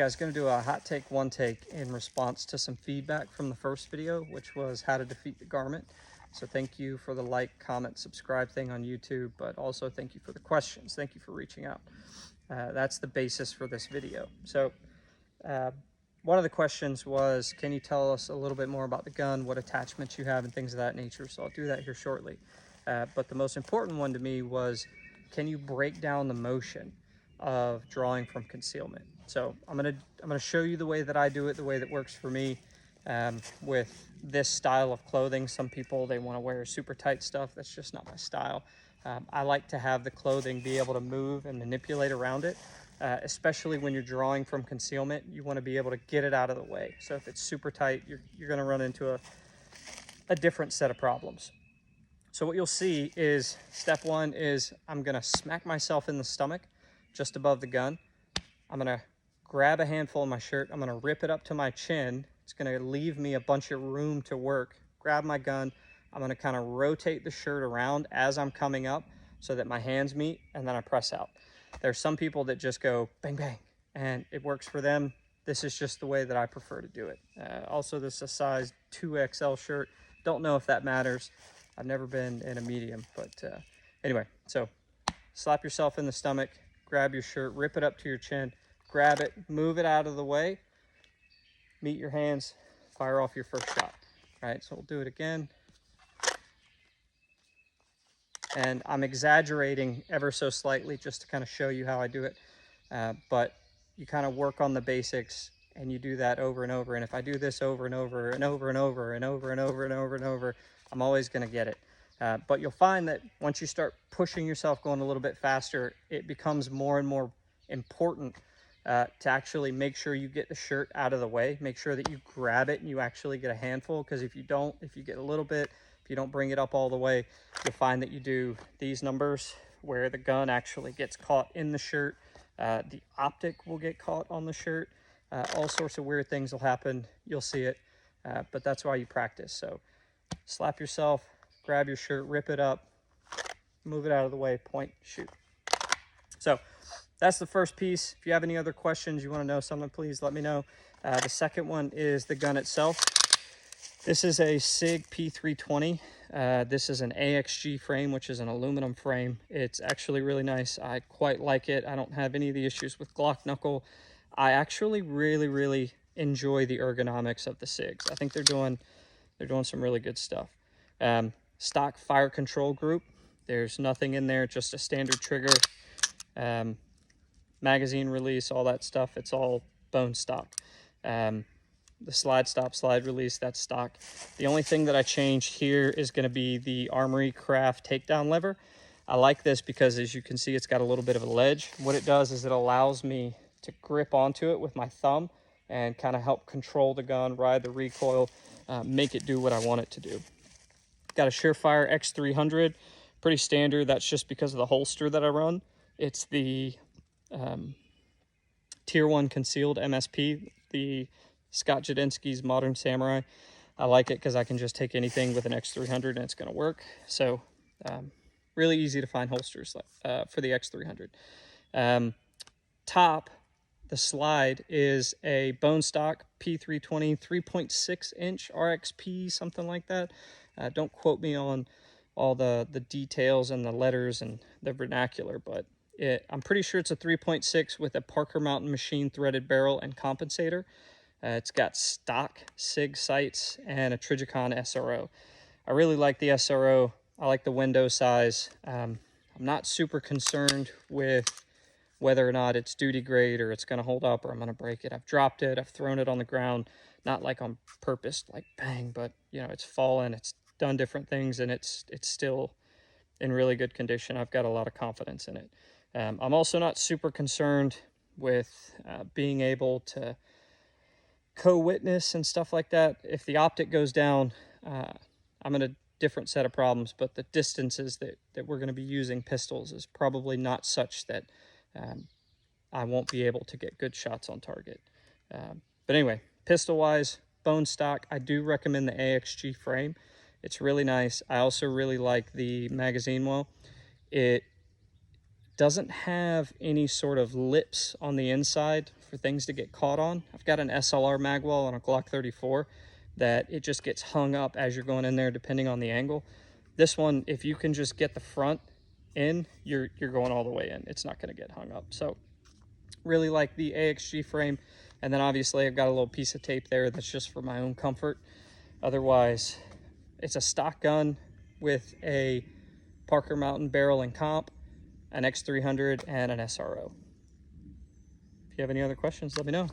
I was going to do a hot take, one take in response to some feedback from the first video, which was how to defeat the garment. So thank you for the like, comment, subscribe thing on YouTube, but also thank you for the questions. Thank you for reaching out. That's the basis for this video. So one of the questions was, can you tell us a little bit more about the gun, what attachments you have and things of that nature? So I'll do that here shortly. But the most important one to me was, can you break down the motion of drawing from concealment? So I'm gonna show you the way that I do it, the way that works for me with this style of clothing. Some people, they want to wear super tight stuff. That's just not my style. I like to have the clothing be able to move and manipulate around it, especially when you're drawing from concealment. You want to be able to get it out of the way. So if it's super tight, you're going to run into a different set of problems. So what you'll see is step one is I'm going to smack myself in the stomach just above the gun. I'm going to grab a handful of my shirt. I'm going to rip it up to my chin. It's going to leave me a bunch of room to work. Grab my gun. I'm going to kind of rotate the shirt around as I'm coming up so that my hands meet, and then I press out. There's some people that just go bang, bang, and it works for them. This is just the way that I prefer to do it. Also, this is a size 2XL shirt. Don't know if that matters. I've never been in a medium, but anyway, so slap yourself in the stomach, grab your shirt, rip it up to your chin, grab it, move it out of the way, meet your hands, fire off your first shot. All right, so we'll do it again. And I'm exaggerating ever so slightly just to kind of show you how I do it. But you kind of work on the basics and you do that over and over. And if I do this over and over and over and over and over and over and over and over, I'm always going to get it. But you'll find that once you start pushing yourself, going a little bit faster, it becomes more and more important to actually make sure you get the shirt out of the way. Make sure that you grab it and you actually get a handful, because if you don't, if you get a little bit, if you don't bring it up all the way, you'll find that you do these numbers where the gun actually gets caught in the shirt. The optic will get caught on the shirt. All sorts of weird things will happen. You'll see it, but that's why you practice. So slap yourself, grab your shirt, rip it up, move it out of the way, point, shoot. So that's the first piece. If you have any other questions, you want to know something, please let me know. The second one is the gun itself. This is a SIG P320. This is an AXG frame, which is an aluminum frame. It's actually really nice. I quite like it. I don't have any of the issues with Glock knuckle. I actually really enjoy the ergonomics of the SIGs. I think they're doing some really good stuff. Stock fire control group. There's nothing in there, just a standard trigger. Magazine release, all that stuff, it's all bone stock. The slide stop, slide release, that's stock. The only thing that I changed here is going to be the Armory Craft takedown lever. I like this because, as you can see, it's got a little bit of a ledge. What it does is it allows me to grip onto it with my thumb and kind of help control the gun, ride the recoil, make it do what I want it to do. Got a Surefire X300, pretty standard. That's just because of the holster that I run. It's the Tier 1 concealed MSP, the Scott Jadinsky's Modern Samurai. I like it because I can just take anything with an X300 and it's going to work. So really easy to find holsters for the X300. Top, the slide is a bone stock P320 3.6 inch RXP, something like that. Don't quote me on all the details and the letters and the vernacular, but I'm pretty sure it's a 3.6 with a Parker Mountain machine threaded barrel and compensator. It's got stock SIG sights and a Trijicon SRO. I really like the SRO. I like the window size. I'm not super concerned with whether or not it's duty grade or it's going to hold up or I'm going to break it. I've dropped it. I've thrown it on the ground, not like on purpose, like bang, but you know, it's fallen, it's done different things, and it's still in really good condition. I've got a lot of confidence in it. I'm also not super concerned with being able to co-witness and stuff like that. If the optic goes down, I'm in a different set of problems, but the distances that we're going to be using pistols is probably not such that I won't be able to get good shots on target. But anyway, pistol wise, bone stock, I do recommend the AXG frame. It's really nice. I also really like the magazine well. It doesn't have any sort of lips on the inside for things to get caught on. I've got an SLR magwell on a Glock 34 that it just gets hung up as you're going in there depending on the angle. This one, if you can just get the front in, you're going all the way in. It's not going to get hung up. So really like the AXG frame. And then obviously I've got a little piece of tape there that's just for my own comfort. Otherwise, it's a stock gun with a Parker Mountain barrel and comp, an X300, and an SRO. If you have any other questions, let me know.